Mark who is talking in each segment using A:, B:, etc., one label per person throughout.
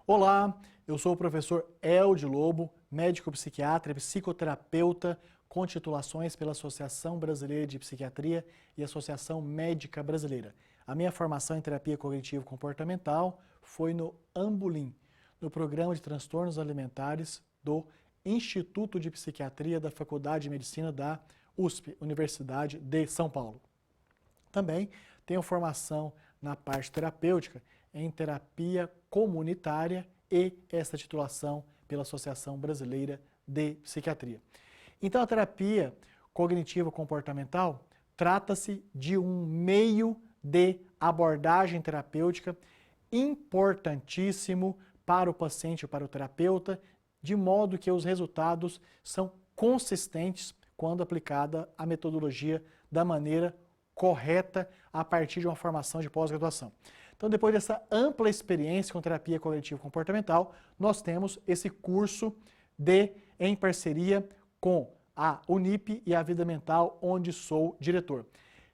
A: Olá, eu sou o professor Eldio Lobo, médico psiquiatra e psicoterapeuta com titulações pela Associação Brasileira de Psiquiatria e Associação Médica Brasileira. A minha formação em terapia cognitivo-comportamental foi no Ambulim, no programa de transtornos alimentares do Instituto de Psiquiatria da Faculdade de Medicina da USP, Universidade de São Paulo. Também tenho formação na parte terapêutica em terapia comunitária e esta titulação pela Associação Brasileira de Psiquiatria. Então, a terapia cognitivo-comportamental trata-se de um meio de abordagem terapêutica importantíssimo para o paciente e para o terapeuta, de modo que os resultados são consistentes quando aplicada a metodologia da maneira correta a partir de uma formação de pós-graduação. Então, depois dessa ampla experiência com terapia cognitivo-comportamental, nós temos esse curso em parceria com a Unip e a Vida Mental, onde sou diretor.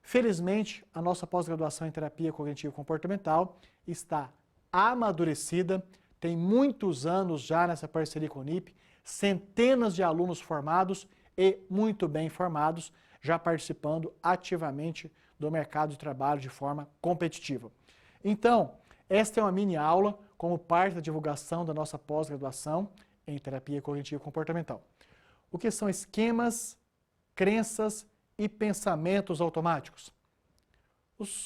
A: Felizmente, a nossa pós-graduação em terapia cognitivo-comportamental está amadurecida, tem muitos anos já nessa parceria com a Unip, centenas de alunos formados e muito bem formados, já participando ativamente do mercado de trabalho de forma competitiva. Então, esta é uma mini aula como parte da divulgação da nossa pós-graduação em terapia cognitivo-comportamental. O que são esquemas, crenças e pensamentos automáticos?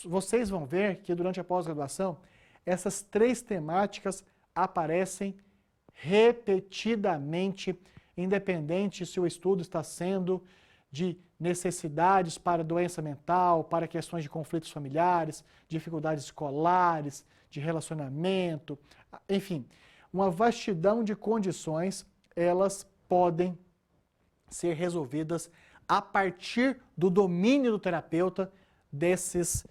A: Vocês vão ver que durante a pós-graduação essas três temáticas aparecem repetidamente, independente se o estudo está sendo de necessidades para doença mental, para questões de conflitos familiares, dificuldades escolares, de relacionamento, enfim, uma vastidão de condições, elas podem ser resolvidas a partir do domínio do terapeuta dessas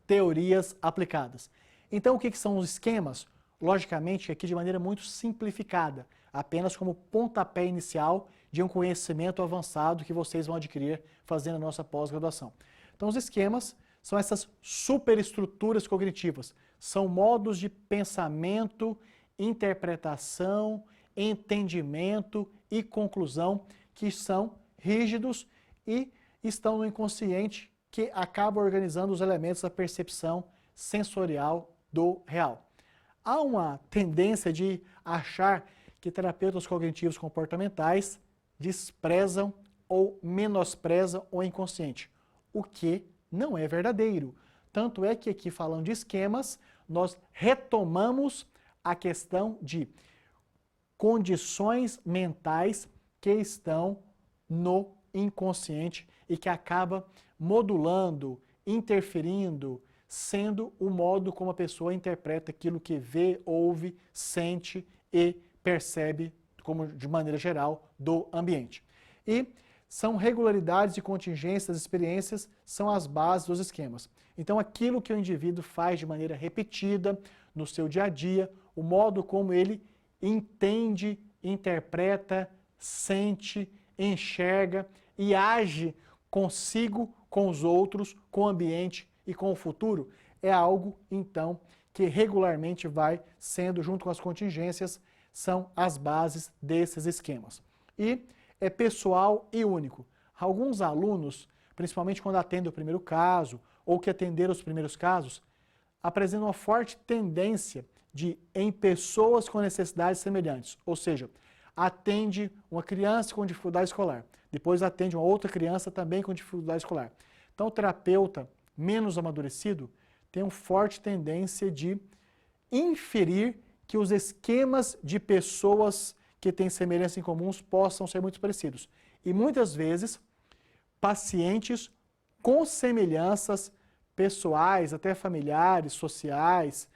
A: teorias aplicadas. Então, o que são os esquemas? Logicamente, aqui de maneira muito simplificada, apenas como pontapé inicial de um conhecimento avançado que vocês vão adquirir fazendo a nossa pós-graduação. Então, os esquemas são essas superestruturas cognitivas, são modos de pensamento, interpretação, entendimento e conclusão que são rígidos e estão no inconsciente que acaba organizando os elementos da percepção sensorial do real. Há uma tendência de achar que terapeutas cognitivos comportamentais desprezam ou menosprezam o inconsciente, o que não é verdadeiro. Tanto é que aqui falando de esquemas, nós retomamos a questão de condições mentais que estão no inconsciente e que acaba modulando, interferindo, sendo o modo como a pessoa interpreta aquilo que vê, ouve, sente e percebe, como de maneira geral, do ambiente. E são regularidades e contingências das experiências, são as bases dos esquemas. Então, aquilo que o indivíduo faz de maneira repetida no seu dia a dia, o modo como ele entende, interpreta, sente, enxerga e age consigo, com os outros, com o ambiente e com o futuro, é algo, então, que regularmente vai sendo, junto com as contingências, são as bases desses esquemas. E é pessoal e único. Alguns alunos, principalmente quando atendem o primeiro caso, ou que atenderam os primeiros casos, apresentam uma forte tendência de, em pessoas com necessidades semelhantes, ou seja, atende uma criança com dificuldade escolar, depois atende uma outra criança também com dificuldade escolar. Então, o terapeuta menos amadurecido tem uma forte tendência de inferir que os esquemas de pessoas que têm semelhança em comuns possam ser muito parecidos. E muitas vezes, pacientes com semelhanças pessoais, até familiares, sociais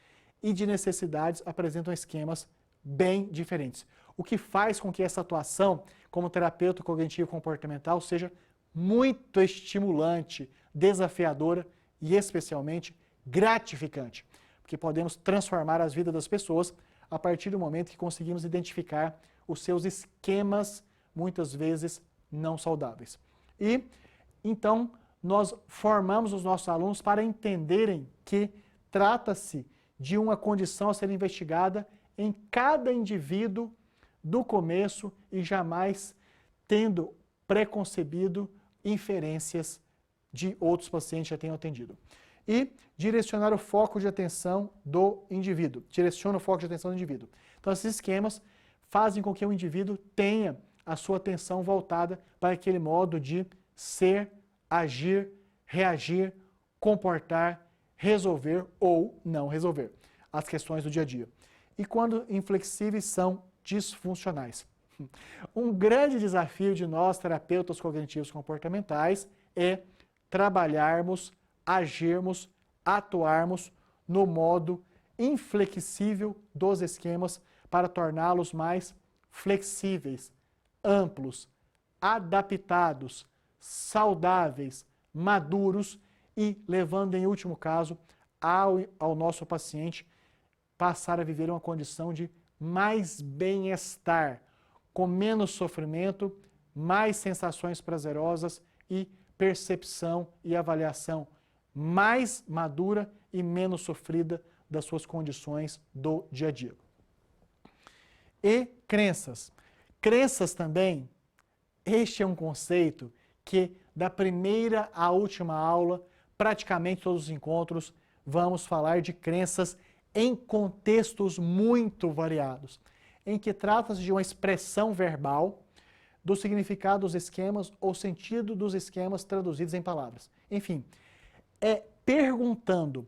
A: e de necessidades apresentam esquemas bem diferentes. O que faz com que essa atuação como terapeuta cognitivo-comportamental seja muito estimulante, desafiadora e especialmente gratificante, porque podemos transformar as vidas das pessoas a partir do momento que conseguimos identificar os seus esquemas, muitas vezes não saudáveis. E então nós formamos os nossos alunos para entenderem que trata-se de uma condição a ser investigada em cada indivíduo do começo e jamais tendo preconcebido inferências de outros pacientes que já tenham atendido. E direcionar o foco de atenção do indivíduo. Direciona o foco de atenção do indivíduo. Então, esses esquemas fazem com que o indivíduo tenha a sua atenção voltada para aquele modo de ser, agir, reagir, comportar, resolver ou não resolver as questões do dia a dia. E quando inflexíveis, são disfuncionais. Um grande desafio de nós, terapeutas cognitivos comportamentais, é trabalharmos, agirmos, atuarmos no modo inflexível dos esquemas para torná-los mais flexíveis, amplos, adaptados, saudáveis, maduros e levando, em último caso, ao nosso paciente passar a viver uma condição de mais bem-estar, com menos sofrimento, mais sensações prazerosas e percepção e avaliação mais madura e menos sofrida das suas condições do dia a dia. E crenças. Crenças também, este é um conceito que da primeira à última aula, praticamente todos os encontros, vamos falar de crenças em contextos muito variados, em que trata-se de uma expressão verbal do significado dos esquemas ou sentido dos esquemas traduzidos em palavras. Enfim, é perguntando,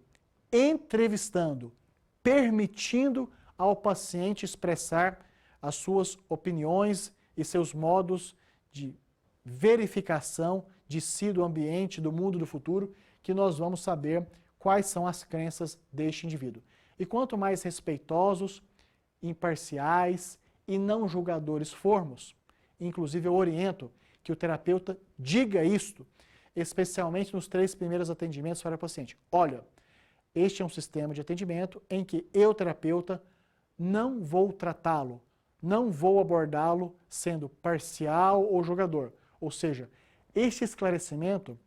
A: entrevistando, permitindo ao paciente expressar as suas opiniões e seus modos de verificação de si, do ambiente, do mundo do futuro, que nós vamos saber quais são as crenças deste indivíduo. E quanto mais respeitosos, imparciais e não julgadores formos, inclusive eu oriento que o terapeuta diga isto, especialmente nos 3 primeiros atendimentos para o paciente. Olha, este é um sistema de atendimento em que eu, terapeuta, não vou tratá-lo, não vou abordá-lo sendo parcial ou julgador. Ou seja, este esclarecimento,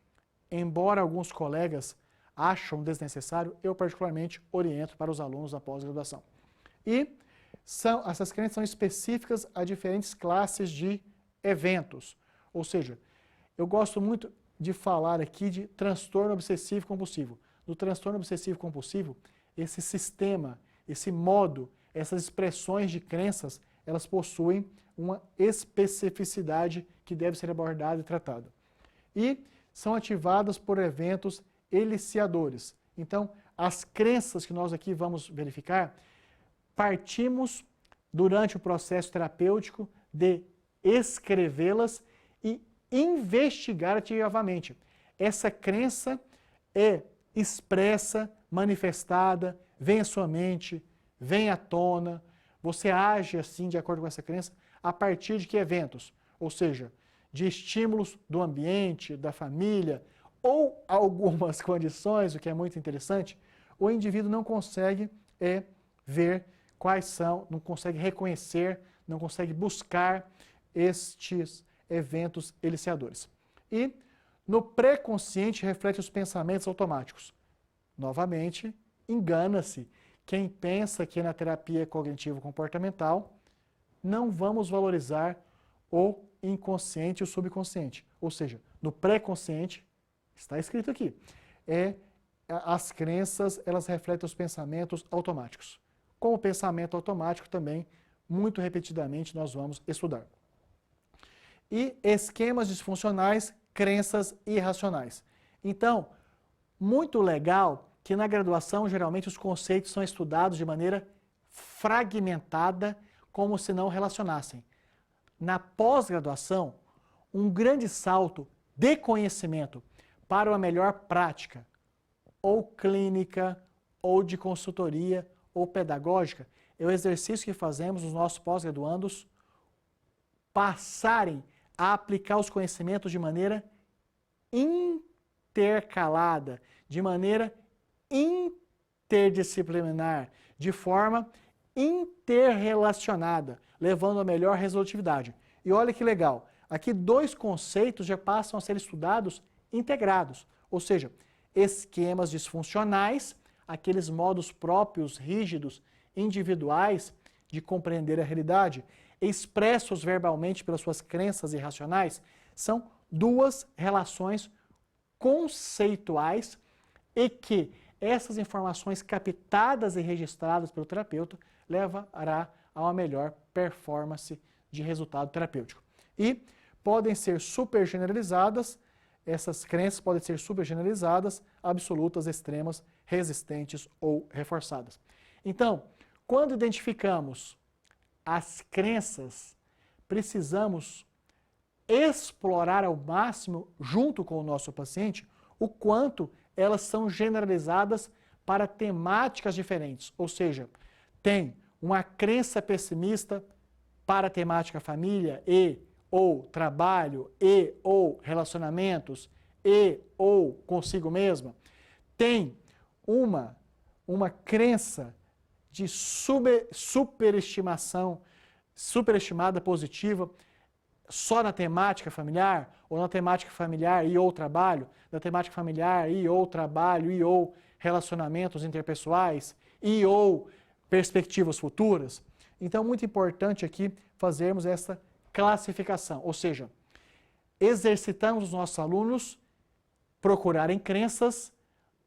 A: embora alguns colegas acham desnecessário, eu particularmente oriento para os alunos da pós-graduação. E essas crenças são específicas a diferentes classes de eventos. Ou seja, eu gosto muito de falar aqui de transtorno obsessivo compulsivo. No transtorno obsessivo compulsivo, esse sistema, esse modo, essas expressões de crenças, elas possuem uma especificidade que deve ser abordada e tratada. E são ativadas por eventos eliciadores. Então, as crenças que nós aqui vamos verificar, partimos durante o processo terapêutico de escrevê-las e investigar ativamente. Essa crença é expressa, manifestada, vem à sua mente, vem à tona, você age assim de acordo com essa crença a partir de que eventos? Ou seja, de estímulos do ambiente, da família, ou algumas condições, o que é muito interessante, o indivíduo não consegue ver quais são, não consegue reconhecer, não consegue buscar estes eventos eliciadores. E no pré-consciente reflete os pensamentos automáticos. Novamente, engana-se quem pensa que na terapia cognitivo-comportamental não vamos valorizar o inconsciente e o subconsciente. Ou seja, no pré-consciente, está escrito aqui, as crenças, elas refletem os pensamentos automáticos. Com o pensamento automático também, muito repetidamente, nós vamos estudar. E esquemas disfuncionais, crenças irracionais. Então, muito legal que na graduação, geralmente, os conceitos são estudados de maneira fragmentada, como se não relacionassem. Na pós-graduação, um grande salto de conhecimento para uma melhor prática, ou clínica, ou de consultoria, ou pedagógica, é o exercício que fazemos os nossos pós-graduandos passarem a aplicar os conhecimentos de maneira intercalada, de maneira interdisciplinar, de forma interrelacionada, levando a melhor resolutividade. E olha que legal, aqui 2 conceitos já passam a ser estudados integrados, ou seja, esquemas disfuncionais aqueles modos próprios, rígidos, individuais de compreender a realidade, expressos verbalmente pelas suas crenças irracionais, são duas relações conceituais e que essas informações captadas e registradas pelo terapeuta levará a uma melhor performance de resultado terapêutico. E podem ser super generalizadas, essas crenças podem ser super generalizadas, absolutas, extremas, resistentes ou reforçadas. Então, quando identificamos as crenças, precisamos explorar ao máximo, junto com o nosso paciente, o quanto elas são generalizadas para temáticas diferentes. Ou seja, tem uma crença pessimista para a temática família e ou trabalho e ou relacionamentos e ou consigo mesma. Tem uma crença de superestimada positiva só na temática familiar, ou na temática familiar e ou trabalho, na temática familiar e ou trabalho e ou relacionamentos interpessoais e ou perspectivas futuras. Então, muito importante aqui fazermos essa classificação, ou seja, exercitamos os nossos alunos procurarem crenças,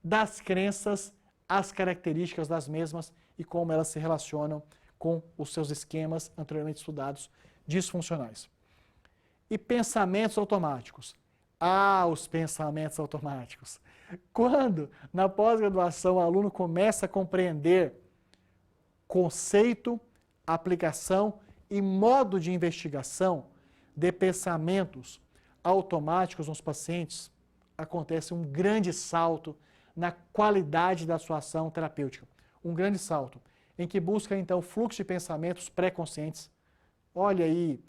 A: das crenças as características das mesmas e como elas se relacionam com os seus esquemas anteriormente estudados disfuncionais. E pensamentos automáticos. Os pensamentos automáticos. Quando, na pós-graduação, o aluno começa a compreender conceito, aplicação e modo de investigação de pensamentos automáticos nos pacientes, acontece um grande salto na qualidade da sua ação terapêutica. Um grande salto, em que busca, então, fluxo de pensamentos pré-conscientes. Olha aí,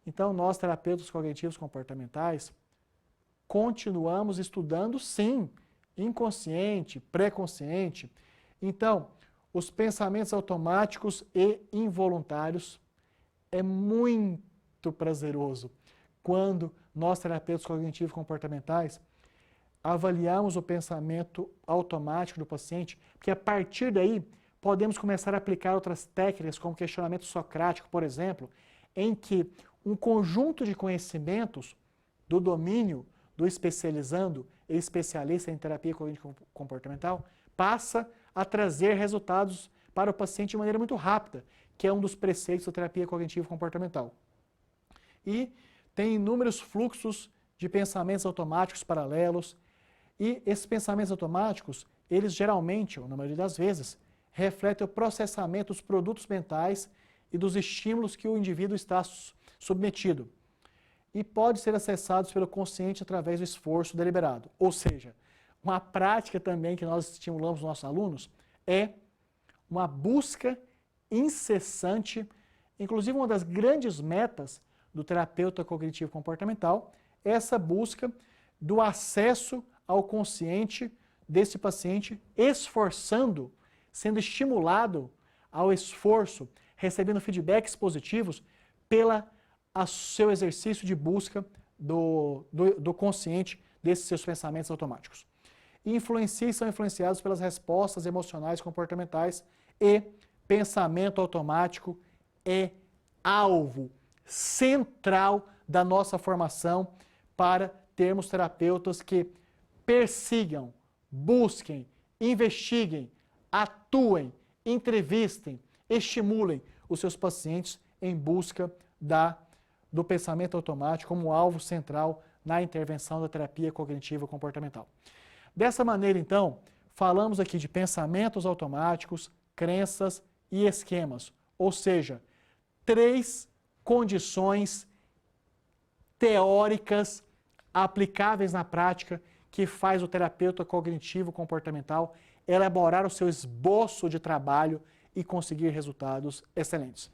A: então nós, terapeutas cognitivos comportamentais, continuamos estudando, sim, inconsciente, pré-consciente. Então, os pensamentos automáticos e involuntários é muito prazeroso quando nós, terapeutas cognitivos comportamentais, avaliamos o pensamento automático do paciente, porque a partir daí podemos começar a aplicar outras técnicas, como questionamento socrático, por exemplo, em que um conjunto de conhecimentos do domínio do especializando e especialista em terapia cognitivo-comportamental passa a trazer resultados para o paciente de maneira muito rápida, que é um dos preceitos da terapia cognitivo-comportamental. E tem inúmeros fluxos de pensamentos automáticos paralelos, e esses pensamentos automáticos, eles geralmente, ou na maioria das vezes, refletem o processamento dos produtos mentais e dos estímulos que o indivíduo está submetido. E pode ser acessados pelo consciente através do esforço deliberado. Ou seja, uma prática também que nós estimulamos os nossos alunos é uma busca incessante, inclusive uma das grandes metas do terapeuta cognitivo comportamental, é essa busca do acesso ao consciente desse paciente, esforçando, sendo estimulado ao esforço, recebendo feedbacks positivos pelo seu exercício de busca do consciente desses seus pensamentos automáticos. E são influenciados pelas respostas emocionais comportamentais e pensamento automático é alvo central da nossa formação para termos terapeutas que persigam, busquem, investiguem, atuem, entrevistem, estimulem os seus pacientes em busca do pensamento automático como alvo central na intervenção da terapia cognitiva comportamental. Dessa maneira, então, falamos aqui de pensamentos automáticos, crenças e esquemas, ou seja, 3 condições teóricas aplicáveis na prática que faz o terapeuta cognitivo comportamental elaborar o seu esboço de trabalho e conseguir resultados excelentes.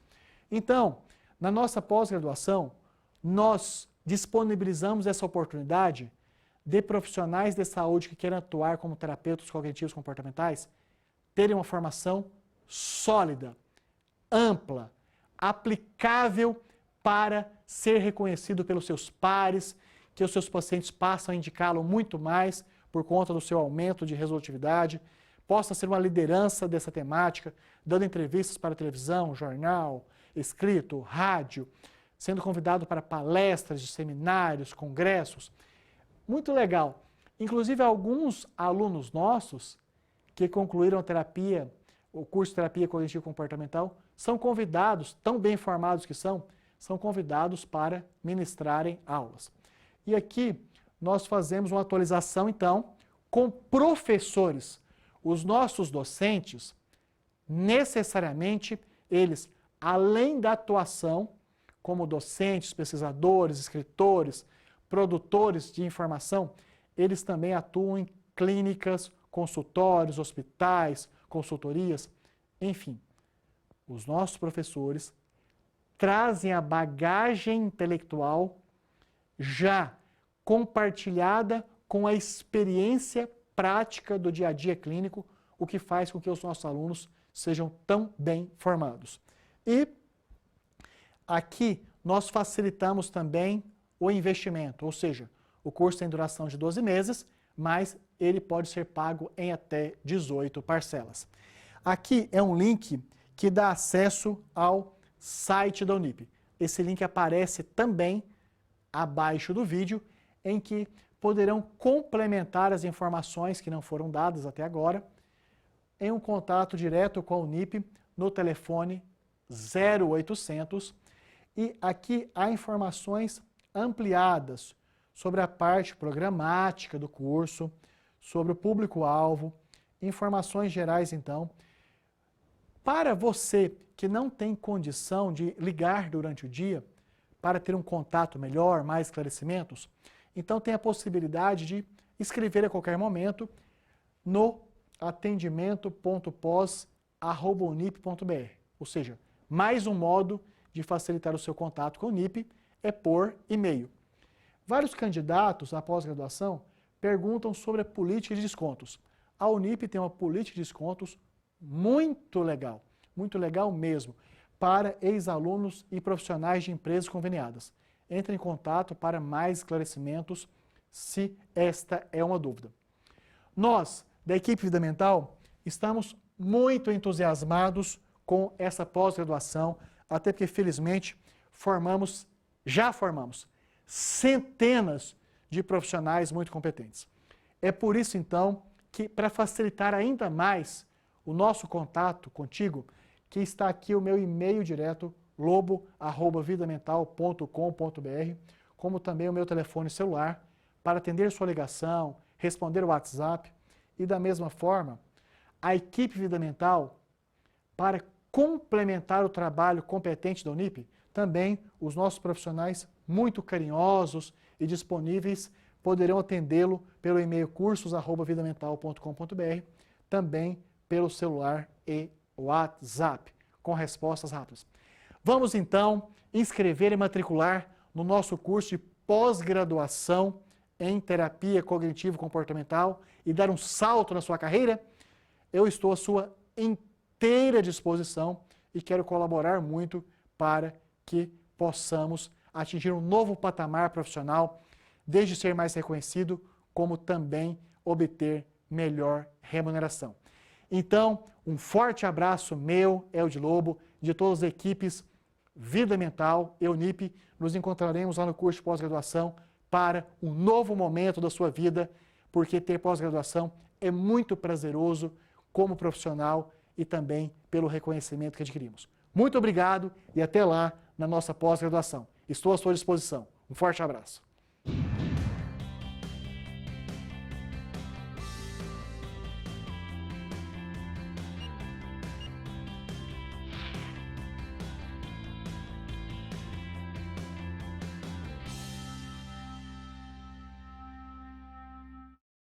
A: Então, na nossa pós-graduação, nós disponibilizamos essa oportunidade de profissionais de saúde que queiram atuar como terapeutas cognitivos comportamentais terem uma formação sólida, ampla, aplicável para ser reconhecido pelos seus pares, que os seus pacientes passam a indicá-lo muito mais por conta do seu aumento de resolutividade, possa ser uma liderança dessa temática, dando entrevistas para televisão, jornal, escrito, rádio, sendo convidado para palestras de seminários, congressos. Muito legal. Inclusive, alguns alunos nossos que concluíram a terapia, o curso de terapia cognitivo-comportamental, são convidados, tão bem formados que são convidados para ministrarem aulas. E aqui nós fazemos uma atualização, então, com professores. Os nossos docentes, necessariamente, eles, além da atuação como docentes, pesquisadores, escritores, produtores de informação, eles também atuam em clínicas, consultórios, hospitais, consultorias, enfim. Os nossos professores trazem a bagagem intelectual já compartilhada com a experiência prática do dia a dia clínico, o que faz com que os nossos alunos sejam tão bem formados. E aqui nós facilitamos também o investimento, ou seja, o curso tem duração de 12 meses, mas ele pode ser pago em até 18 parcelas. Aqui é um link que dá acesso ao site da Unip. Esse link aparece também abaixo do vídeo, em que poderão complementar as informações que não foram dadas até agora em um contato direto com a Unip no telefone 0800. E aqui há informações ampliadas sobre a parte programática do curso, sobre o público-alvo, informações gerais, então. Para você que não tem condição de ligar durante o dia, para ter um contato melhor, mais esclarecimentos, então tem a possibilidade de escrever a qualquer momento no atendimento.pos@unip.br. Ou seja, mais um modo de facilitar o seu contato com a Unip é por e-mail. Vários candidatos à pós-graduação perguntam sobre a política de descontos. A Unip tem uma política de descontos muito legal mesmo, para ex-alunos e profissionais de empresas conveniadas. Entre em contato para mais esclarecimentos, se esta é uma dúvida. Nós, da equipe Vida Mental, estamos muito entusiasmados com essa pós-graduação, até porque, felizmente, já formamos centenas de profissionais muito competentes. É por isso, então, que, para facilitar ainda mais o nosso contato contigo, que está aqui o meu e-mail direto, lobo@vidamental.com.br, como também o meu telefone celular, para atender sua ligação, responder o WhatsApp, e da mesma forma, a equipe Vida Mental, para complementar o trabalho competente da Unip, também os nossos profissionais muito carinhosos e disponíveis poderão atendê-lo pelo e-mail cursos@vidamental.com.br, também pelo celular e WhatsApp, com respostas rápidas. Vamos então inscrever e matricular no nosso curso de pós-graduação em terapia cognitivo-comportamental e dar um salto na sua carreira? Eu estou à sua inteira disposição e quero colaborar muito para que possamos atingir um novo patamar profissional, desde ser mais reconhecido, como também obter melhor remuneração. Então, um forte abraço meu, Eldio Lobo, de todas as equipes Vida Mental e Unip. Nos encontraremos lá no curso de pós-graduação para um novo momento da sua vida, porque ter pós-graduação é muito prazeroso como profissional e também pelo reconhecimento que adquirimos. Muito obrigado e até lá na nossa pós-graduação. Estou à sua disposição. Um forte abraço.